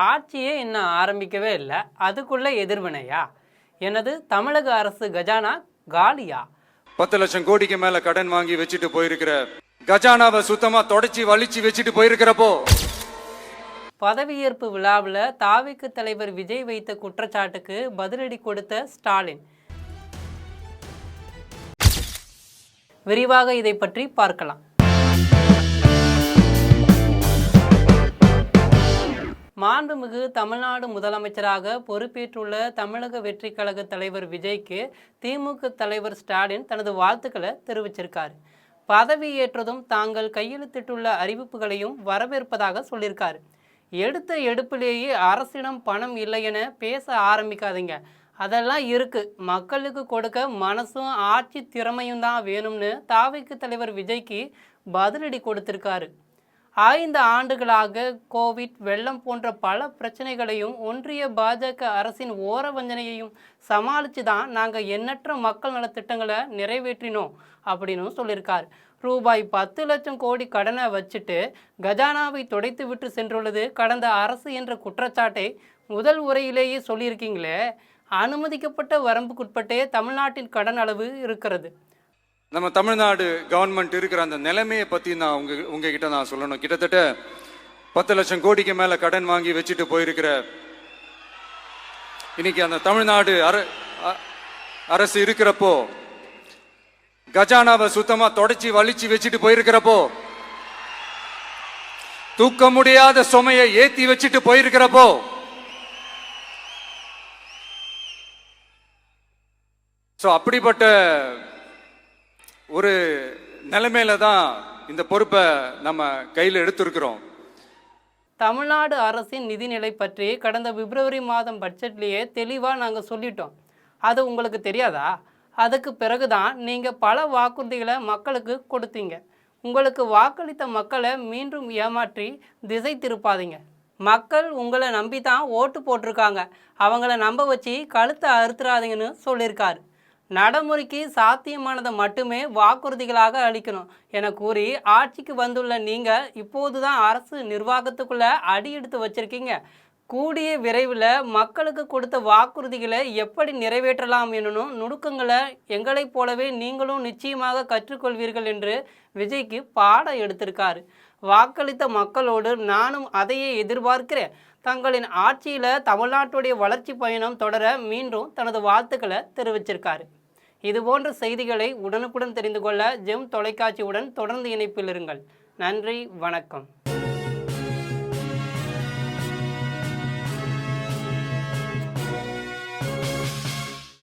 ஆட்சியே இன்னும் ஆரம்பிக்கவே இல்லை, அதுக்குள்ள எதிர்வினையா? எனது தமிழக அரசு கஜானா காலியா? 10 லட்சம் கோடிக்கு மேல கடன் வாங்கி வச்சுட்டு போயிருக்கிற கஜானாவை சுத்தமா தொடச்சி வலிச்சு வச்சுட்டு போயிருக்கிறப்போ, பதவியேற்பு விழாவில் தாவிக்கு தலைவர் விஜய் வைத்த குற்றச்சாட்டுக்கு பதிலடி கொடுத்த ஸ்டாலின். விரிவாக இதை பற்றி பார்க்கலாம். மாண்புமிகு தமிழ்நாடு முதலமைச்சராக பொறுப்பேற்றுள்ள தமிழக வெற்றி கழக தலைவர் விஜய்க்கு திமுக தலைவர் ஸ்டாலின் தனது வாழ்த்துக்களை தெரிவிச்சிருக்காரு. பதவியேற்றதும் தாங்கள் கையெழுத்திட்டுள்ள அறிவிப்புகளையும் வரவேற்பதாக சொல்லியிருக்காரு. எடுத்த எடுப்பிலேயே அரசிடம் பணம் இல்லை என பேச ஆரம்பிக்காதீங்க, அதெல்லாம் இருக்கு, மக்களுக்கு கொடுக்க மனசும் ஆட்சி திறமையும் தான் வேணும்னு தாவிக்கு தலைவர் விஜய்க்கு பதிலடி கொடுத்திருக்காரு. 5 ஆண்டுகளாக கோவிட், வெள்ளம் போன்ற பல பிரச்சனைகளையும் ஒன்றிய பாஜக அரசின் ஓர வஞ்சனையையும் சமாளித்து தான் நாங்கள் எண்ணற்ற மக்கள் நலத்திட்டங்களை நிறைவேற்றினோம் அப்படின்னு சொல்லியிருக்கார். ரூபாய் 10 லட்சம் கோடி கடனை வச்சுட்டு கஜானாவை துடைத்து விட்டு சென்றுள்ளது கடந்த அரசு என்ற குற்றச்சாட்டை முதல் உரையிலேயே சொல்லியிருக்கீங்களே. அனுமதிக்கப்பட்ட வரம்புக்குட்பட்டே தமிழ்நாட்டின் கடன் அளவு இருக்கிறது. நம்ம தமிழ்நாடு கவர்மெண்ட் இருக்கிற அந்த நிலைமையை பத்தி நான் உங்ககிட்ட நான் சொல்லணும். கிட்டத்தட்ட 10 லட்சம் கோடிக்கு மேல கடன் வாங்கி வச்சுட்டு போயிருக்கிற இன்னைக்கு அந்த தமிழ்நாடு அரசு இருக்கிறப்போ, கஜானாவை சுத்தமா தொடச்சி வலிச்சு வச்சுட்டு போயிருக்கிறப்போ, தூக்க முடியாத சுமையை ஏத்தி வச்சுட்டு போயிருக்கிறப்போ, அப்படிப்பட்ட ஒரு நிலைமையில தான் இந்த பொறுப்பை நம்ம கையில் எடுத்திருக்கிறோம். தமிழ்நாடு அரசின் நிதிநிலை பற்றி கடந்த பிப்ரவரி மாதம் பட்ஜெட்லேயே தெளிவாக நாங்கள் சொல்லிட்டோம். அது உங்களுக்கு தெரியாதா? அதுக்கு பிறகுதான் நீங்கள் பல வாக்குறுதிகளை மக்களுக்கு கொடுத்தீங்க. உங்களுக்கு வாக்களித்த மக்களை மீண்டும் ஏமாற்றி திசை திருப்பாதீங்க. மக்கள் உங்களை நம்பி தான் ஓட்டு போட்டிருக்காங்க, அவங்கள நம்ப வச்சு கழுத்தை அறுத்துறாதீங்கன்னு சொல்லியிருக்காரு. நடைமுறைக்கு சாத்தியமானதை மட்டுமே வாக்குறுதிகளாக அளிக்கணும் என கூறி ஆட்சிக்கு வந்துள்ள நீங்கள் இப்போது தான் அரசு நிர்வாகத்துக்குள்ளே அடி எடுத்து வச்சிருக்கீங்க. கூடிய விரைவில் மக்களுக்கு கொடுத்த வாக்குறுதிகளை எப்படி நிறைவேற்றலாம் என்னும் நுணுக்கங்களை எங்களைப் போலவே நீங்களும் நிச்சயமாக கற்றுக்கொள்வீர்கள் என்று விஜய்க்கு பாடம் எடுத்திருக்காரு. வாக்களித்த மக்களோடு நானும் அதையே எதிர்பார்க்கிறேன். தங்களின் ஆட்சியில் தமிழ்நாட்டுடைய வளர்ச்சி பயணம் தொடர மீண்டும் தனது வாழ்த்துக்களை தெரிவிச்சிருக்காரு. இதுபோன்ற செய்திகளை உடனுக்குடன் தெரிந்து கொள்ள ஜெம் தொலைக்காட்சியுடன் தொடர்ந்து இணைப்பில் இருங்கள். நன்றி, வணக்கம்.